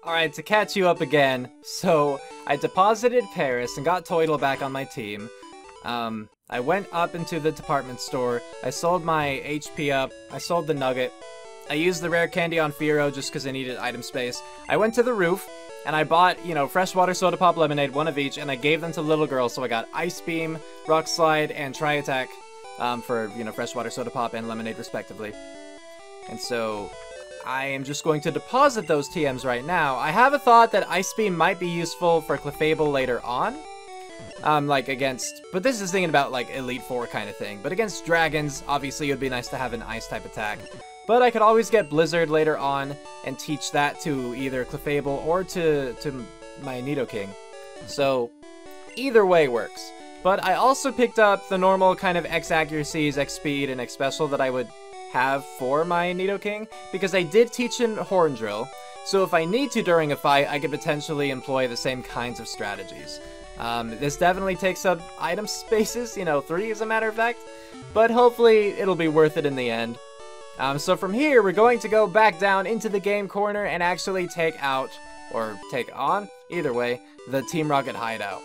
Alright, to catch you up again, so I deposited Paris and got Toidle back on my team. I went up into the department store, I sold my HP up, I sold the nugget, I used the rare candy on Firo just because I needed item space. I went to the roof, and I bought, you know, freshwater, soda pop, lemonade, one of each, and I gave them to little girl, so I got Ice Beam, Rock Slide, and Tri Attack for, you know, freshwater, soda pop, and lemonade respectively. And so I am just going to deposit those TMs right now. I have a thought that Ice Beam might be useful for Clefable later on. Like against, but this is thinking about like Elite Four kind of thing. But against dragons, obviously it would be nice to have an ice type attack. But I could always get Blizzard later on and teach that to either Clefable or to my Nidoking. So either way works. But I also picked up the normal kind of X accuracies, X speed, and X special that I would have for my Nidoking, because I did teach him Horn Drill. So if I need to during a fight, I could potentially employ the same kinds of strategies. This definitely takes up item spaces, you know, 3 as a matter of fact, but hopefully it'll be worth it in the end. So from here, we're going to go back down into the game corner and actually take out, or take on, either way, the Team Rocket hideout.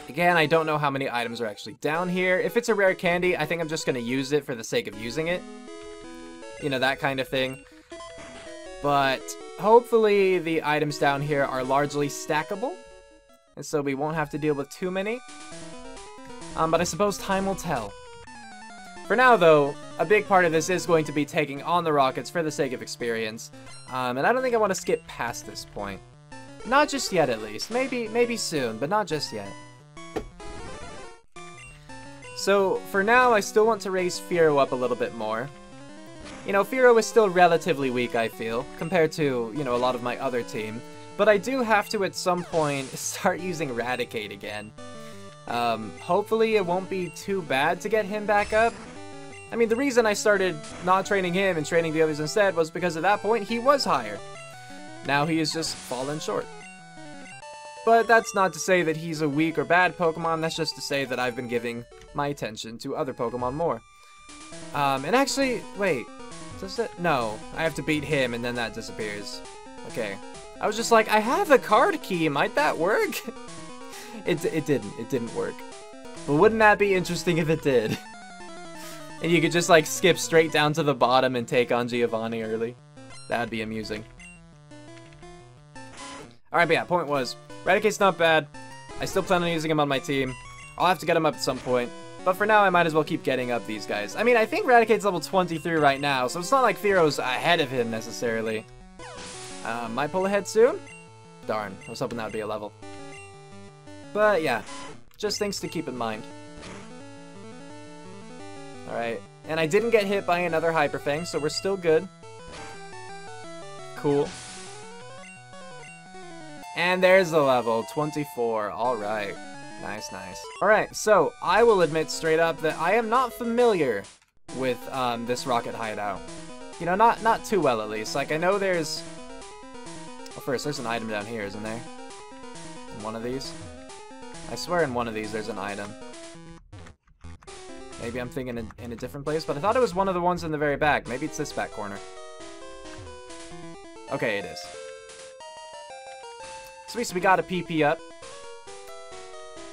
Again, I don't know how many items are actually down here. If it's a rare candy, I think I'm just going to use it for the sake of using it. You know, that kind of thing. But hopefully the items down here are largely stackable, and so we won't have to deal with too many. But I suppose time will tell. For now, though, a big part of this is going to be taking on the Rockets for the sake of experience. And I don't think I want to skip past this point. Not just yet, at least. Maybe soon, but not just yet. So, for now, I still want to raise Firo up a little bit more. You know, Firo is still relatively weak, I feel, compared to, you know, a lot of my other team. But I do have to, at some point, start using Raticate again. Hopefully it won't be too bad to get him back up. I mean, the reason I started not training him and training the others instead was because at that point, he was higher. Now he has just fallen short. But that's not to say that he's a weak or bad Pokemon, that's just to say that I've been giving my attention to other Pokemon more. And actually, wait, does it? No, I have to beat him and then that disappears. Okay. I was just like, I have a card key, might that work? It didn't work. But wouldn't that be interesting if it did? And you could just like skip straight down to the bottom and take on Giovanni early. That'd be amusing. Alright, but yeah, point was, Raticate's not bad. I still plan on using him on my team. I'll have to get him up at some point. But for now, I might as well keep getting up these guys. I mean, I think Raticate's level 23 right now, so it's not like Firo's ahead of him necessarily. Might pull ahead soon? Darn, I was hoping that would be a level. But yeah, just things to keep in mind. Alright, and I didn't get hit by another Hyper Fang, so we're still good. Cool. And there's the level, 24, alright. Nice, nice. Alright, so I will admit straight up that I am not familiar with this Rocket hideout. You know, not too well at least. Like, I know there's... Well, first, there's an item down here, isn't there? In one of these? I swear in one of these there's an item. Maybe I'm thinking in a different place, but I thought it was one of the ones in the very back. Maybe it's this back corner. Okay, it is. Sweet, so we got a PP up.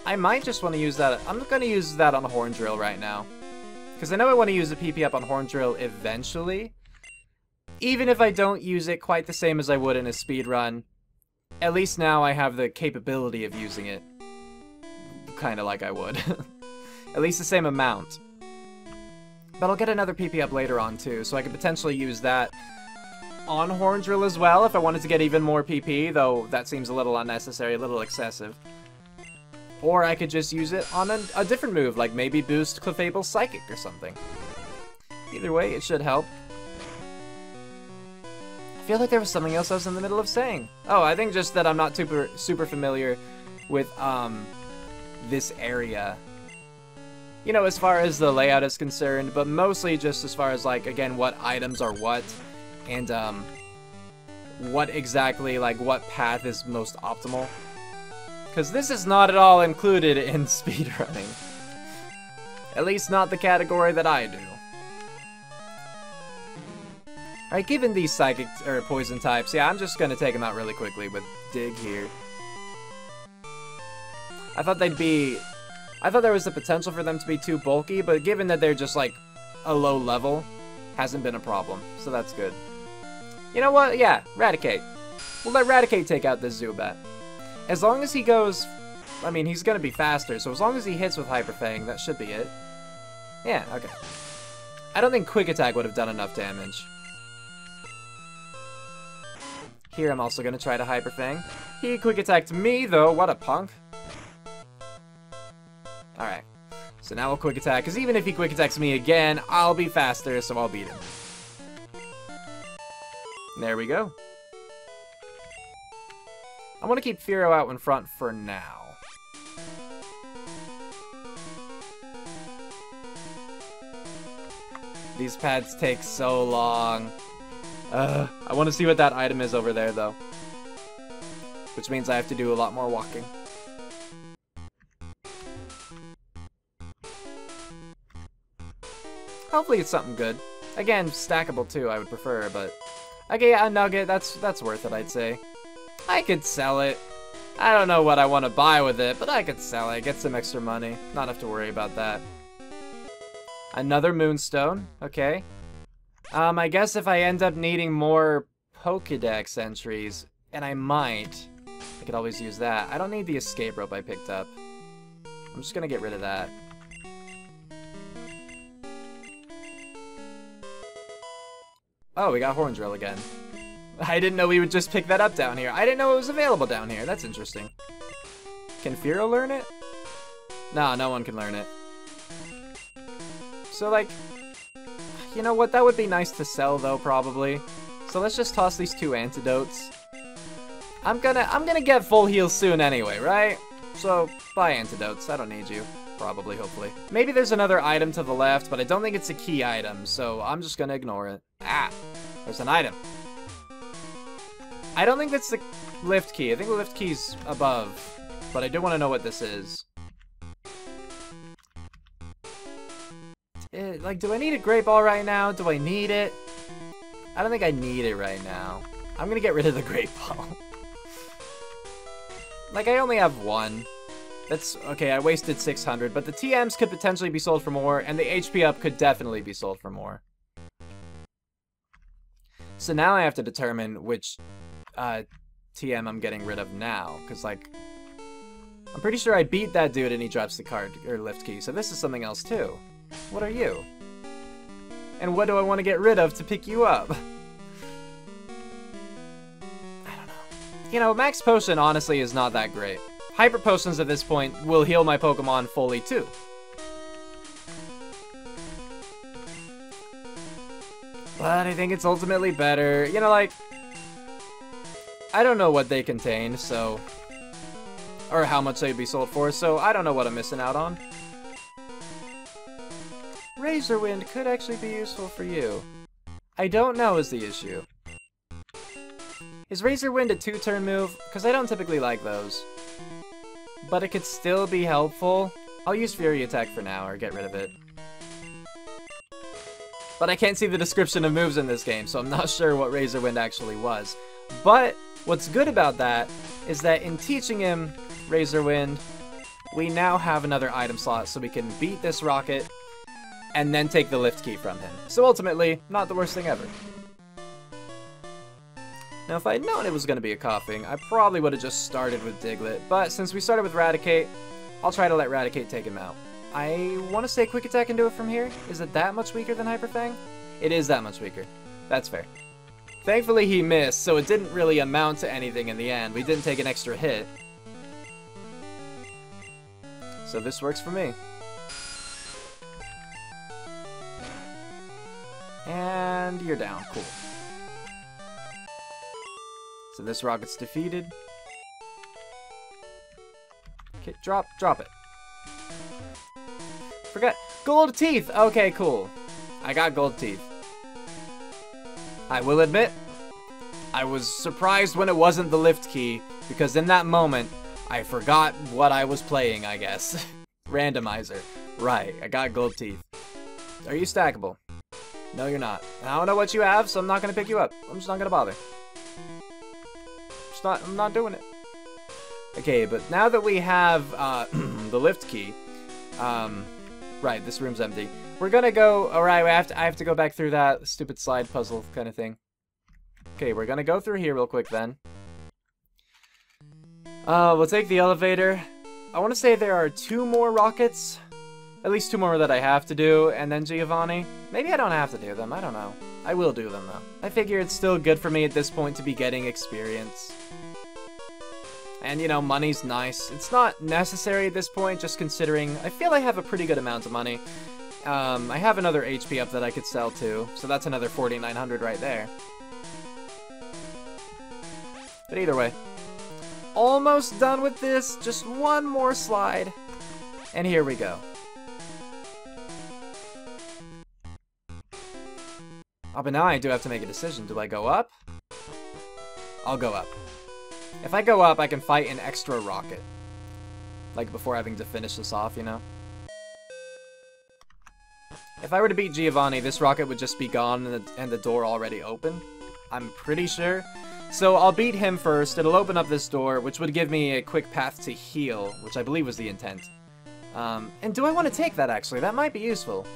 I might just want to use that. I'm going to use that on a Horn Drill right now. Because I know I want to use a PP up on Horn Drill eventually. Even if I don't use it quite the same as I would in a speed run, at least now I have the capability of using it. Kind of like I would. At least the same amount. But I'll get another PP up later on too, so I could potentially use that on Horn Drill as well if I wanted to get even more PP, though that seems a little unnecessary, a little excessive. Or I could just use it on a different move, like maybe boost Clefable's Psychic or something. Either way, it should help. I feel like there was something else I was in the middle of saying. Oh, I think just that I'm not super familiar with this area. You know, as far as the layout is concerned, but mostly just as far as, like, again, what items are what, and, what exactly, like, what path is most optimal. Because this is not at all included in speedrunning. At least not the category that I do. Alright, given these psychic or poison types, yeah, I'm just gonna take them out really quickly with Dig here. I thought there was the potential for them to be too bulky, but given that they're just like a low level, hasn't been a problem, so that's good. You know what? Yeah, Raticate. We'll let Raticate take out this Zubat. As long as he goes... I mean, he's gonna be faster, so as long as he hits with Hyper Fang, that should be it. Yeah, okay. I don't think Quick Attack would have done enough damage. Here, I'm also gonna try to Hyper Fang. He Quick Attacked me, though. What a punk. Alright. So now we'll Quick Attack, because even if he Quick Attacks me again, I'll be faster, so I'll beat him. There we go. I want to keep Fearow out in front for now. These pads take so long. I want to see what that item is over there, though. Which means I have to do a lot more walking. Hopefully it's something good. Again, stackable too, I would prefer, but... Okay, yeah, a nugget, that's worth it, I'd say. I could sell it. I don't know what I want to buy with it, but I could sell it, get some extra money. Not have to worry about that. Another Moonstone, okay. I guess if I end up needing more Pokédex entries, and I might, I could always use that. I don't need the escape rope I picked up. I'm just gonna get rid of that. Oh, we got Horn Drill again. I didn't know we would just pick that up down here. I didn't know it was available down here. That's interesting. Can Fearow learn it? No, no one can learn it. So, like, you know what? That would be nice to sell, though, probably. So let's just toss these two antidotes. I'm gonna get full heals soon anyway, right? So, buy antidotes. I don't need you. Probably, hopefully. Maybe there's another item to the left, but I don't think it's a key item, so I'm just gonna ignore it. Ah, there's an item. I don't think that's the lift key. I think the lift key's above, but I do want to know what this is. Like, do I need a Great Ball right now? Do I need it? I don't think I need it right now. I'm gonna get rid of the Great Ball. Like, I only have one. That's, okay, I wasted 600, but the TMs could potentially be sold for more, and the HP up could definitely be sold for more. So now I have to determine which TM I'm getting rid of now, because, like, I'm pretty sure I beat that dude and he drops the card, or lift key, so this is something else too. What are you? And what do I want to get rid of to pick you up? I don't know. You know, Max Potion honestly is not that great. Hyper Potions at this point will heal my Pokemon fully too. But I think it's ultimately better. You know, like, I don't know what they contain, so... Or how much they'd be sold for, so I don't know what I'm missing out on. Razor Wind could actually be useful for you. I don't know is the issue. Is Razor Wind a 2-turn move? Because I don't typically like those. But it could still be helpful. I'll use Fury Attack for now, or get rid of it. But I can't see the description of moves in this game, so I'm not sure what Razor Wind actually was. But what's good about that is that in teaching him Razor Wind, we now have another item slot so we can beat this Rocket and then take the lift key from him. So ultimately, not the worst thing ever. Now, if I'd known it was going to be a Coughing, I probably would have just started with Diglett, but since we started with Raticate, I'll try to let Raticate take him out. I want to say Quick Attack can do it from here. Is it that much weaker than Hyper Fang? It is that much weaker. That's fair. Thankfully he missed, so it didn't really amount to anything in the end. We didn't take an extra hit. So this works for me. And you're down. Cool. So this Rocket's defeated. Okay, drop it. Forgot. Gold teeth! Okay, cool. I got gold teeth. I will admit, I was surprised when it wasn't the lift key, because in that moment, I forgot what I was playing, I guess. Randomizer. Right, I got gold teeth. Are you stackable? No, you're not. I don't know what you have, so I'm not gonna pick you up. I'm just not gonna bother. I'm not doing it. Okay, but now that we have the lift key, right, this room's empty. We're gonna go. All right, I have to go back through that stupid slide puzzle kind of thing. Okay, we're gonna go through here real quick then. We'll take the elevator. I want to say there are 2 more rockets. At least 2 more that I have to do, and then Giovanni. Maybe I don't have to do them, I don't know. I will do them though. I figure it's still good for me at this point to be getting experience. And you know, money's nice. It's not necessary at this point, just considering I feel I have a pretty good amount of money. I have another HP up that I could sell too, so that's another 4,900 right there. But either way, almost done with this, just 1 more slide, and here we go. Oh, but now I do have to make a decision. Do I go up? I'll go up. If I go up, I can fight an extra rocket. Like, before having to finish this off, you know? If I were to beat Giovanni, this rocket would just be gone and the door already open. I'm pretty sure. So I'll beat him first. It'll open up this door, which would give me a quick path to heal, which I believe was the intent. And do I want to take that, actually? That might be useful.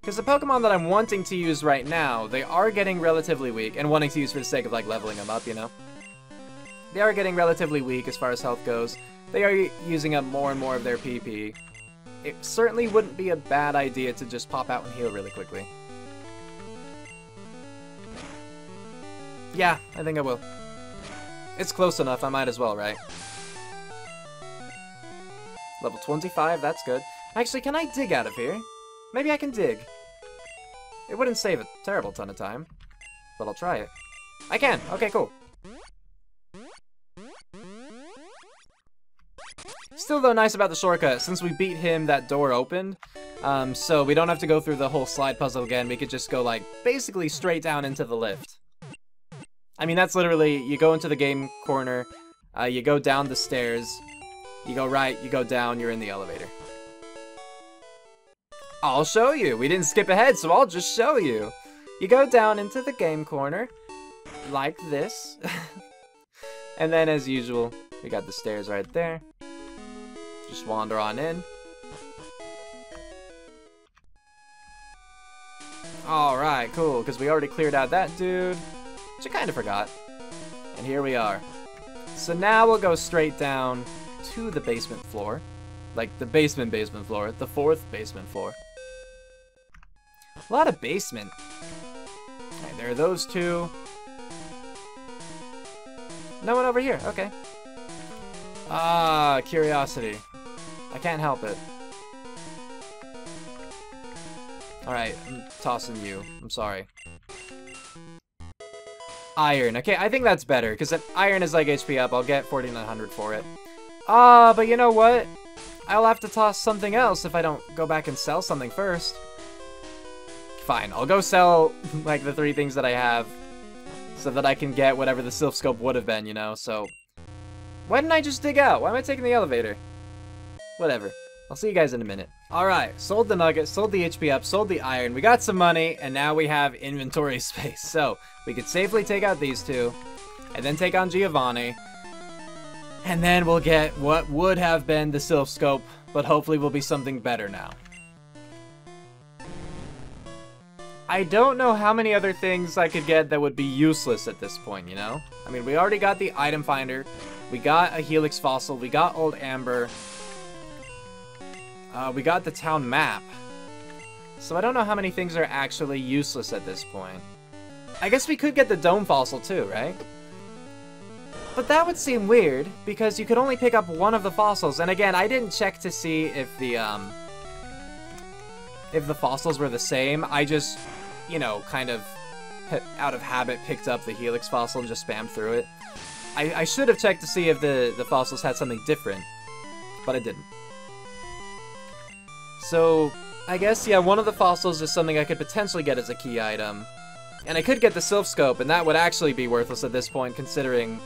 Because the Pokemon that I'm wanting to use right now, they are getting relatively weak, and wanting to use for the sake of, like, leveling them up, you know? They are getting relatively weak as far as health goes. They are using up more and more of their PP. It certainly wouldn't be a bad idea to just pop out and heal really quickly. Yeah, I think I will. It's close enough, I might as well, right? Level 25, that's good. Actually, can I dig out of here? Maybe I can dig. It wouldn't save a terrible ton of time, but I'll try it. I can! Okay, cool. Still, though, nice about the shortcut, since we beat him, that door opened, so we don't have to go through the whole slide puzzle again. We could just go, like, basically straight down into the lift. I mean, that's literally, you go into the game corner, you go down the stairs, you go right, you go down, you're in the elevator. I'll show you. We didn't skip ahead, so I'll just show you. You go down into the game corner, like this. And then, as usual, we got the stairs right there. Just wander on in. Alright, cool, because we already cleared out that dude, which I kind of forgot. And here we are. So now we'll go straight down to the basement floor. Like, the basement floor. The 4th basement floor. A lot of basement. Alright, there are those 2. No one over here. Okay. Ah, curiosity. I can't help it. Alright, I'm tossing you. I'm sorry. Iron. Okay, I think that's better, because if iron is like HP up, I'll get 4,900 for it. But you know what? I'll have to toss something else if I don't go back and sell something first. Fine, I'll go sell, like, the 3 things that I have, so that I can get whatever the Silph Scope would have been, you know, so... Why didn't I just dig out? Why am I taking the elevator? Whatever. I'll see you guys in a minute. Alright, sold the nugget, sold the HP up, sold the iron, we got some money, and now we have inventory space. So, we could safely take out these 2, and then take on Giovanni, and then we'll get what would have been the Silph Scope, but hopefully will be something better now. I don't know how many other things I could get that would be useless at this point, you know? I mean, we already got the item finder, we got a Helix Fossil, we got Old Amber, we got the town map. So I don't know how many things are actually useless at this point. I guess we could get the Dome Fossil too, right? But that would seem weird, because you could only pick up 1 of the fossils, and again, I didn't check to see if the fossils were the same. I just, you know, kind of, out of habit, picked up the Helix Fossil and just spammed through it. I should have checked to see if the fossils had something different, but I didn't. So, I guess, yeah, 1 of the fossils is something I could potentially get as a key item. And I could get the Silph Scope, and that would actually be worthless at this point, considering...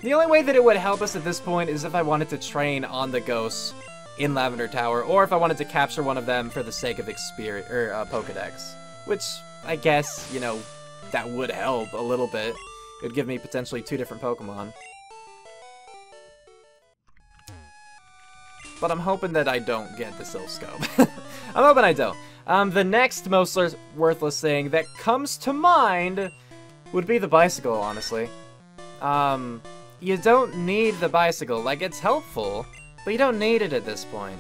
The only way that it would help us at this point is if I wanted to train on the ghosts in Lavender Tower, or if I wanted to capture one of them for the sake of experience, or Pokedex. Which, I guess, you know, that would help a little bit. It would give me potentially 2 different Pokemon. But I'm hoping that I don't get the Silph Scope. I'm hoping I don't. The next most worthless thing that comes to mind would be the bicycle, honestly. You don't need the bicycle. Like, it's helpful, but you don't need it at this point.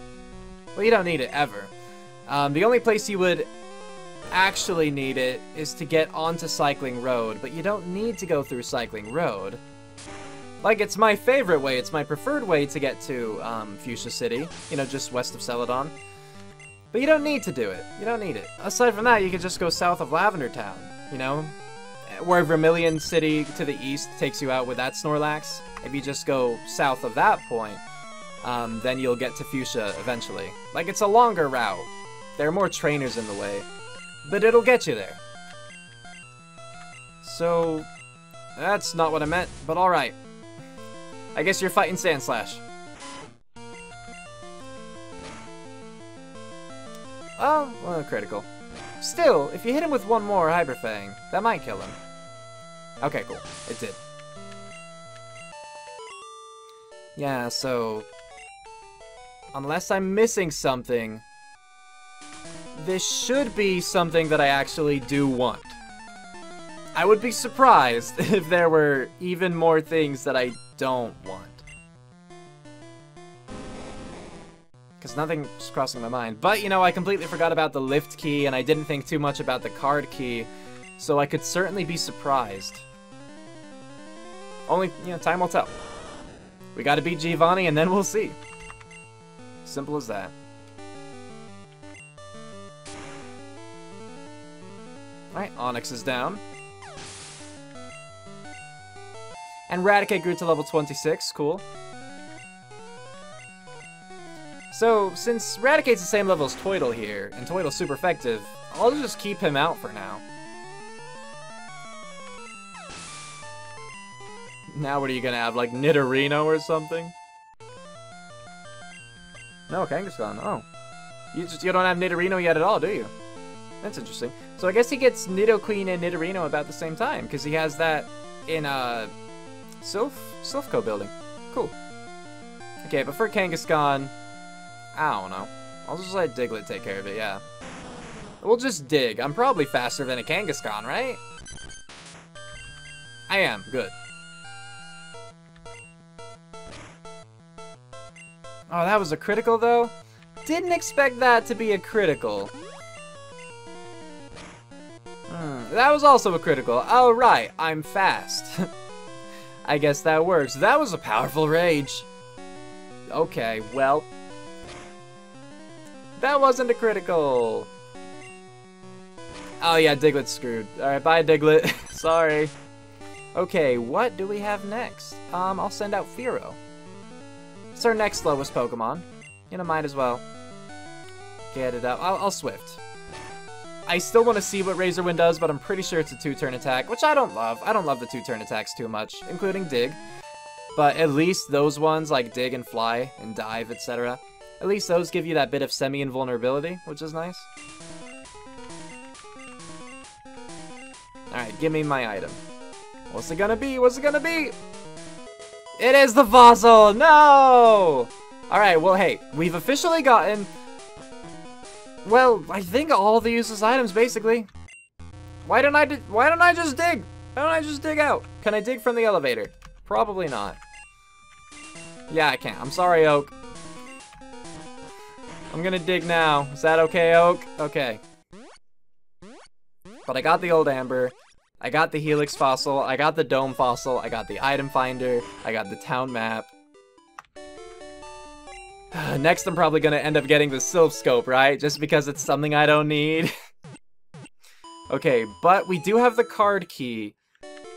Well, you don't need it ever. The only place you would actually need it is to get onto Cycling Road, but you don't need to go through Cycling Road. Like, it's my favorite way, it's my preferred way to get to Fuchsia City, you know, just west of Celadon. But you don't need to do it. You don't need it. Aside from that, you could just go south of Lavender Town, you know? Where Vermilion City to the east takes you out with that Snorlax. If you just go south of that point, then you'll get to Fuchsia eventually. Like, it's a longer route. There are more trainers in the way. But it'll get you there. So, that's not what I meant, but alright. I guess you're fighting Sandslash. Oh, well, critical. Still, if you hit him with one more Hyper Fang, that might kill him. Okay, cool. It did. Yeah, so... unless I'm missing something, this should be something that I actually do want. I would be surprised if there were even more things that I don't want. Because nothing's crossing my mind. But, you know, I completely forgot about the lift key, and I didn't think too much about the card key, so I could certainly be surprised. Only, you know, time will tell. We gotta beat Giovanni, and then we'll see. Simple as that. Alright, Onix is down. And Raticate grew to level 26, cool. So, since Raticate's the same level as Toidle here, and Toidle's super effective, I'll just keep him out for now. Now what are you gonna have, like Nidorino or something? No, Kangaskhan, oh. You don't have Nidorino yet at all, do you? That's interesting. So I guess he gets Nidoqueen and Nidorino about the same time, because he has that in, Silphco building. Cool. Okay, but for Kangaskhan, I don't know. I'll just let Diglett take care of it, yeah. We'll just dig. I'm probably faster than a Kangaskhan, right? I am. Good. Oh, that was a critical, though? Didn't expect that to be a critical. That was also a critical. Oh, right. I'm fast. I guess that works. That was a powerful rage. Okay, well... that wasn't a critical. Oh yeah, Diglett's screwed. Alright, bye Diglett. Sorry. Okay, what do we have next? I'll send out Fearow. It's our next slowest Pokemon. You know, might as well get it up. I'll Swift. I still want to see what Razor Wind does, but I'm pretty sure it's a 2-turn attack, which I don't love. I don't love the 2-turn attacks too much, including Dig. But at least those ones, like Dig and Fly and Dive, etc., at least those give you that bit of semi-invulnerability, which is nice. Alright, give me my item. What's it gonna be? What's it gonna be? It is the fossil! No! Alright, well, hey, we've officially gotten... well, I think all the useless items, basically. Why don't I just dig? Why don't I just dig out? Can I dig from the elevator? Probably not. Yeah, I can. I'm sorry, Oak. I'm gonna dig now. Is that okay, Oak? Okay. But I got the old Amber. I got the Helix fossil. I got the Dome fossil. I got the item finder. I got the town map. Next, I'm probably gonna end up getting the Silph Scope, right? Just because it's something I don't need. Okay, but we do have the card key.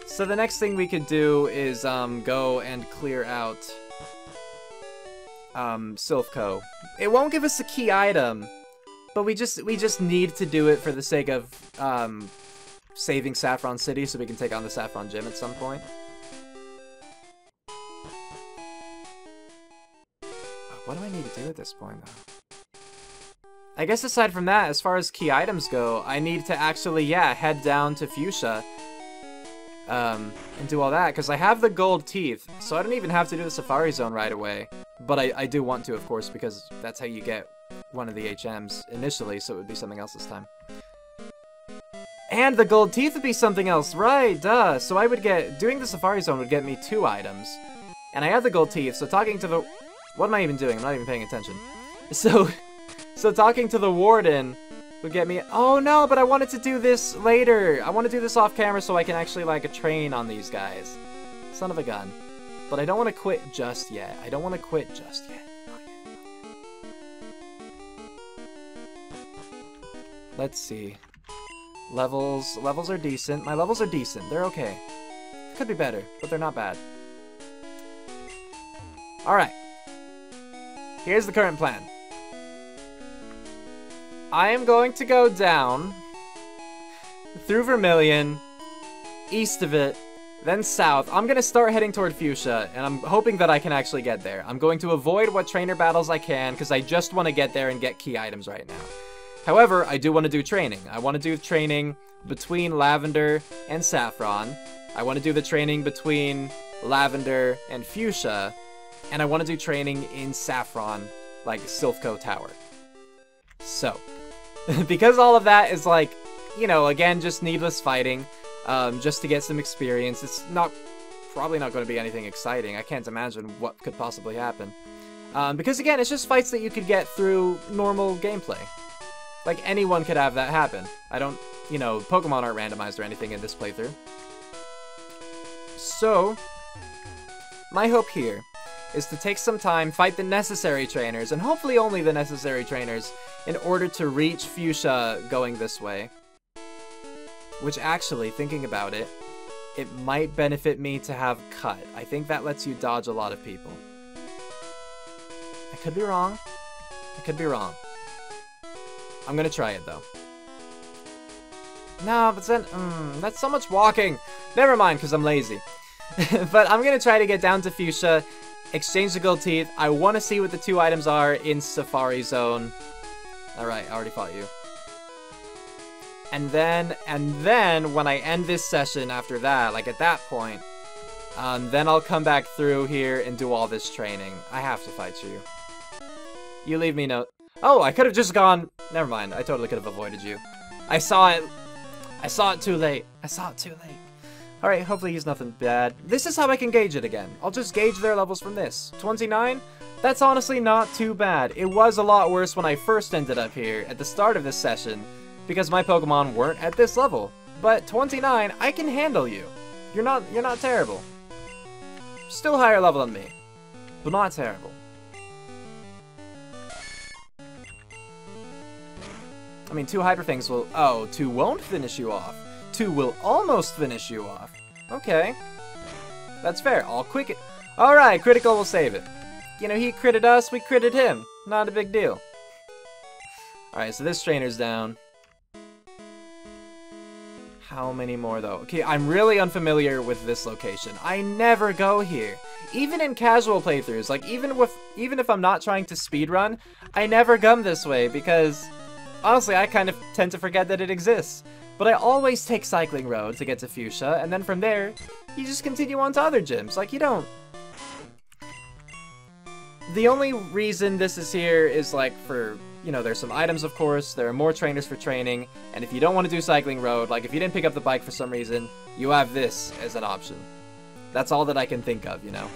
So the next thing we could do is go and clear out Silphco. It won't give us a key item, but we just need to do it for the sake of saving Saffron City so we can take on the Saffron Gym at some point. What do I need to do at this point, though? I guess aside from that, as far as key items go, I need to actually, yeah, head down to Fuchsia. And do all that, because I have the gold teeth, so I don't even have to do the Safari Zone right away. But I do want to, of course, because that's how you get one of the HMs initially, so it would be something else this time. And the gold teeth would be something else, right, duh. So I would get, doing the Safari Zone would get me 2 items. And I have the gold teeth, so talking to the, what am I even doing? I'm not even paying attention. So talking to the warden would get me, oh no, but I wanted to do this later. I want to do this off camera so I can actually, like, train on these guys. Son of a gun. But I don't want to quit just yet. I don't want to quit just yet. Not yet. Let's see. Levels are decent. My levels are decent. They're okay. Could be better, but they're not bad. Alright. Here's the current plan. I am going to go down through Vermilion, east of it, then south. I'm going to start heading toward Fuchsia, and I'm hoping that I can actually get there. I'm going to avoid what trainer battles I can, because I just want to get there and get key items right now. However, I do want to do training. I want to do training between Lavender and Saffron. I want to do the training between Lavender and Fuchsia. And I want to do training in Saffron, like Silphco Tower. So, because all of that is like, you know, again, just needless fighting, just to get some experience. It's probably not going to be anything exciting. I can't imagine what could possibly happen. Because again, it's just fights that you could get through normal gameplay. Like, anyone could have that happen. I don't, you know, Pokemon aren't randomized or anything in this playthrough. So, my hope here is to take some time, fight the necessary trainers, and hopefully only the necessary trainers, in order to reach Fuchsia going this way. Which actually, thinking about it, it might benefit me to have Cut. I think that lets you dodge a lot of people. I could be wrong. I could be wrong. I'm gonna try it, though. No, but then, that's so much walking. Never mind, because I'm lazy. But I'm gonna try to get down to Fuchsia, exchange the gold teeth. I want to see what the 2 items are in Safari Zone. Alright, I already fought you. And then, when I end this session after that, like at that point, then I'll come back through here and do all this training. I have to fight you. You leave me no... Oh, I could have just gone... Never mind, I totally could have avoided you. I saw it too late. I saw it too late. Alright, hopefully he's nothing bad. This is how I can gauge it again. I'll just gauge their levels from this. 29? That's honestly not too bad. It was a lot worse when I first ended up here at the start of this session, because my Pokemon weren't at this level. But 29, I can handle you. You're not terrible. Still higher level than me, but not terrible. I mean, 2 Hyper Things will... Oh, 2 won't finish you off. 2 will almost finish you off. Okay. That's fair. I'll quick it. Alright, critical will save it. You know, he critted us, we critted him. Not a big deal. Alright, so this trainer's down. How many more, though? Okay, I'm really unfamiliar with this location. I never go here. Even in casual playthroughs, like, even if I'm not trying to speedrun, I never come this way, because... Honestly, I kind of tend to forget that it exists. But I always take Cycling Road to get to Fuchsia, and then from there, you just continue on to other gyms. Like, you don't... The only reason this is here is, like, for, you know, there's some items, of course, there are more trainers for training, and if you don't want to do Cycling Road, like, if you didn't pick up the bike for some reason, you have this as an option. That's all that I can think of, you know?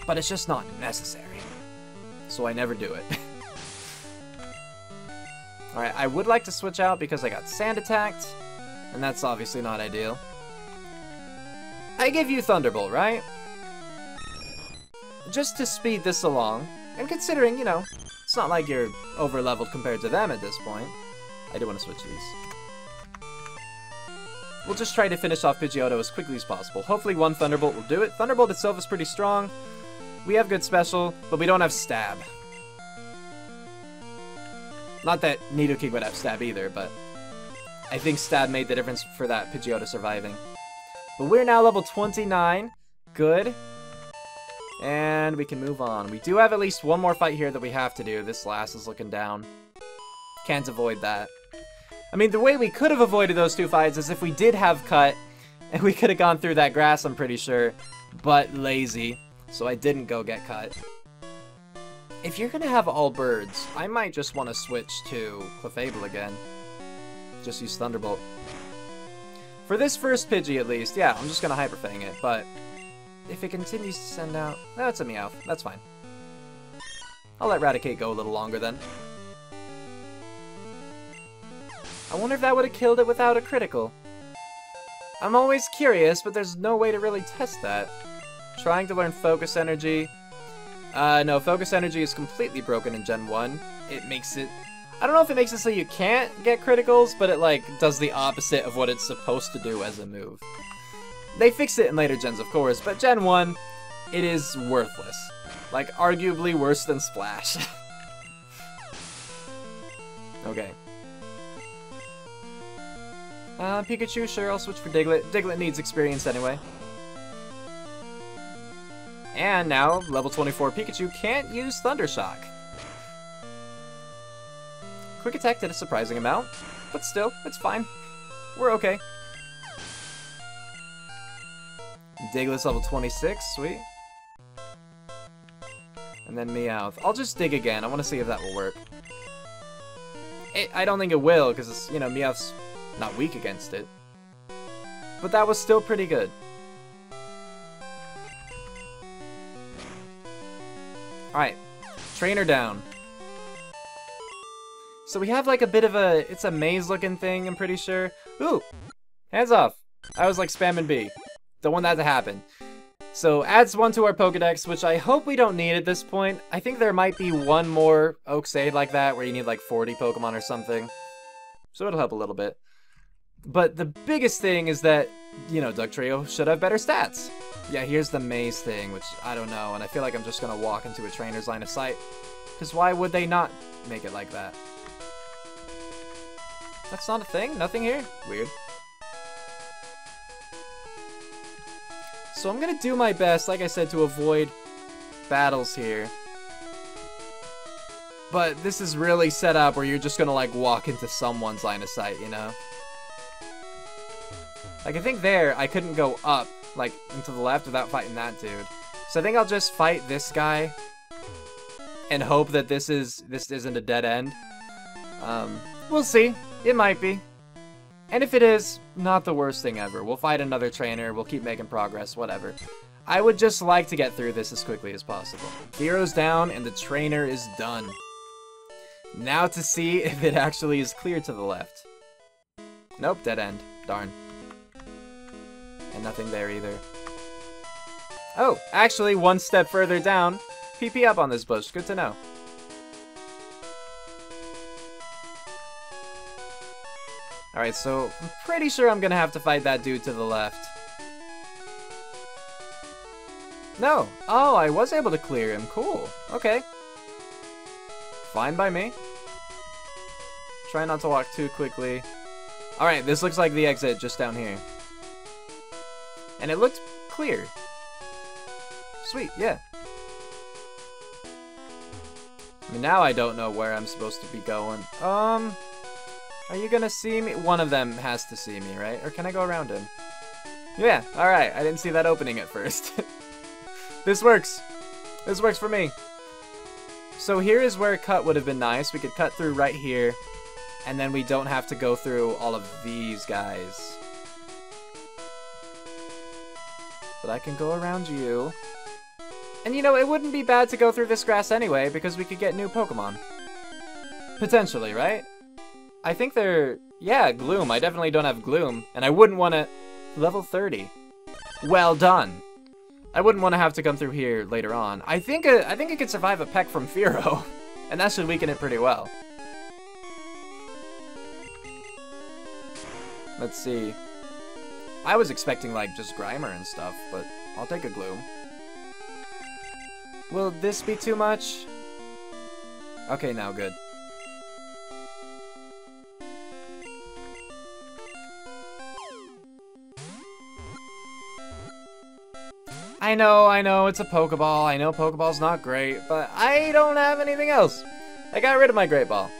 But it's just not necessary. So I never do it. Alright, I would like to switch out because I got sand attacked, and that's obviously not ideal. I give you Thunderbolt, right? Just to speed this along, and considering, you know, it's not like you're over-leveled compared to them at this point. I do want to switch these. We'll just try to finish off Pidgeotto as quickly as possible. Hopefully 1 Thunderbolt will do it. Thunderbolt itself is pretty strong. We have good special, but we don't have Stab. Not that Nidoking would have Stab either, but I think Stab made the difference for that Pidgeotto surviving. But we're now level 29. Good. And we can move on. We do have at least one more fight here that we have to do. This last is looking down. Can't avoid that. I mean, the way we could have avoided those two fights is if we did have cut, and we could have gone through that grass, I'm pretty sure. But lazy, so I didn't go get cut. If you're gonna have all birds, I might just want to switch to Clefable again. Just use Thunderbolt. For this first Pidgey, at least, yeah, I'm just gonna Hyper Fang it, but if it continues to send out... No, it's a Meowth. That's fine. I'll let Raticate go a little longer then. I wonder if that would have killed it without a critical. I'm always curious, but there's no way to really test that. Trying to learn Focus Energy. No, Focus Energy is completely broken in Gen 1. It makes it... I don't know if it makes it so you can't get criticals, but it, like, does the opposite of what it's supposed to do as a move. They fix it in later gens, of course, but Gen 1, it is worthless. Like, arguably worse than Splash. Okay. Pikachu, sure, I'll switch for Diglett. Diglett needs experience anyway. And now, level 24 Pikachu can't use Thunder Shock. Quick Attack did a surprising amount, but still, it's fine. We're okay. Diglett's level 26, sweet. And then Meowth. I'll just dig again, I want to see if that will work. I don't think it will, because, you know, Meowth's not weak against it. But that was still pretty good. Alright, trainer down. So we have like a bit of a, it's a maze looking thing, I'm pretty sure. Ooh, hands off. I was like spamming B. Don't want that to happen. So adds one to our Pokedex, which I hope we don't need at this point. I think there might be one more Oaksaid like that where you need like 40 Pokemon or something. So it'll help a little bit. But the biggest thing is that, you know, Dugtrio should have better stats. Yeah, here's the maze thing, which I don't know, and I feel like I'm just gonna walk into a trainer's line of sight. Because why would they not make it like that? That's not a thing? Nothing here? Weird. So I'm gonna do my best, like I said, to avoid battles here. But this is really set up where you're just gonna like walk into someone's line of sight, you know? Like I think there, I couldn't go up, like into the left without fighting that dude. So I think I'll just fight this guy and hope that this isn't a dead end. We'll see. It might be. And if it is, not the worst thing ever. We'll fight another trainer, we'll keep making progress, whatever. I would just like to get through this as quickly as possible. Hero's down, and the trainer is done. Now to see if it actually is clear to the left. Nope, dead end. Darn. And nothing there either. Oh, actually, one step further down. PP up on this bush, good to know. Alright, so I'm pretty sure I'm gonna have to fight that dude to the left. No! Oh, I was able to clear him. Cool. Okay. Fine by me. Try not to walk too quickly. Alright, this looks like the exit just down here. And it looked clear. Sweet, yeah. I mean, now I don't know where I'm supposed to be going. Are you gonna see me? One of them has to see me, right? Or can I go around him? Yeah, alright. I didn't see that opening at first. This works. This works for me. So here is where a cut would have been nice. We could cut through right here. And then we don't have to go through all of these guys. But I can go around you. And you know, it wouldn't be bad to go through this grass anyway, because we could get new Pokemon. Potentially, right? I think they're... Yeah, Gloom. I definitely don't have Gloom. And I wouldn't want to... Level 30. Well done. I wouldn't want to have to come through here later on. I think it could survive a peck from Fearow. And that should weaken it pretty well. Let's see. I was expecting, like, just Grimer and stuff, but I'll take a Gloom. Will this be too much? Okay, now good. I know, it's a Pokeball. I know Pokeball's not great, but I don't have anything else. I got rid of my Great Ball.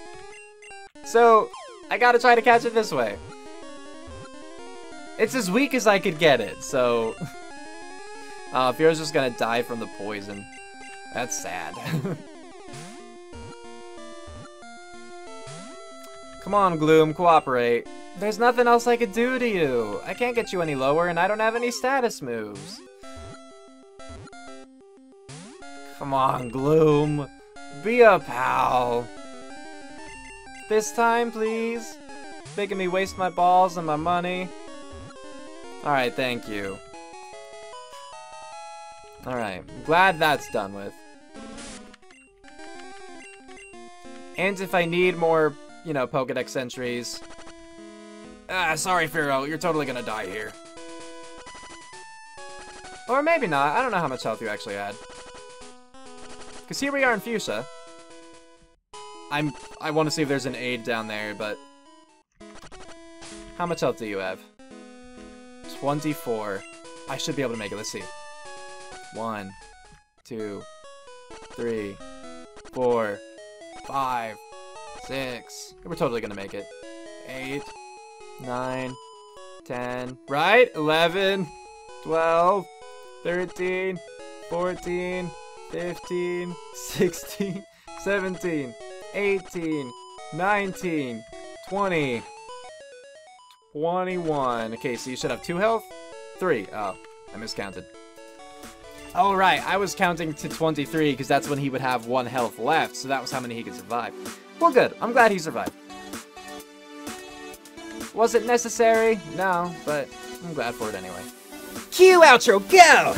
So, I gotta try to catch it this way. It's as weak as I could get it, so... Fear's just gonna die from the poison. That's sad. Come on, Gloom, cooperate. There's nothing else I could do to you. I can't get you any lower, and I don't have any status moves. Come on, Gloom. Be a pal. This time, please. Making me waste my balls and my money. Alright, thank you. Alright, I'm glad that's done with. And if I need more, you know, Pokedex entries... sorry, Firo, you're totally gonna die here. Or maybe not, I don't know how much health you actually had. Because here we are in Fuchsia. I want to see if there's an aid down there, but... How much health do you have? 24. I should be able to make it, let's see. 1, 2, 3, 4, 5, 6. We're totally gonna make it. 8, 9, 10, right? 11, 12, 13, 14, 15, 16, 17, 18, 19, 20, 21. Okay, so you should have 2 health? 3. Oh, I miscounted. Oh, right, I was counting to 23 because that's when he would have 1 health left, so that was how many he could survive. Well, good. I'm glad he survived. Was it necessary? No, but I'm glad for it anyway. Cue outro, go!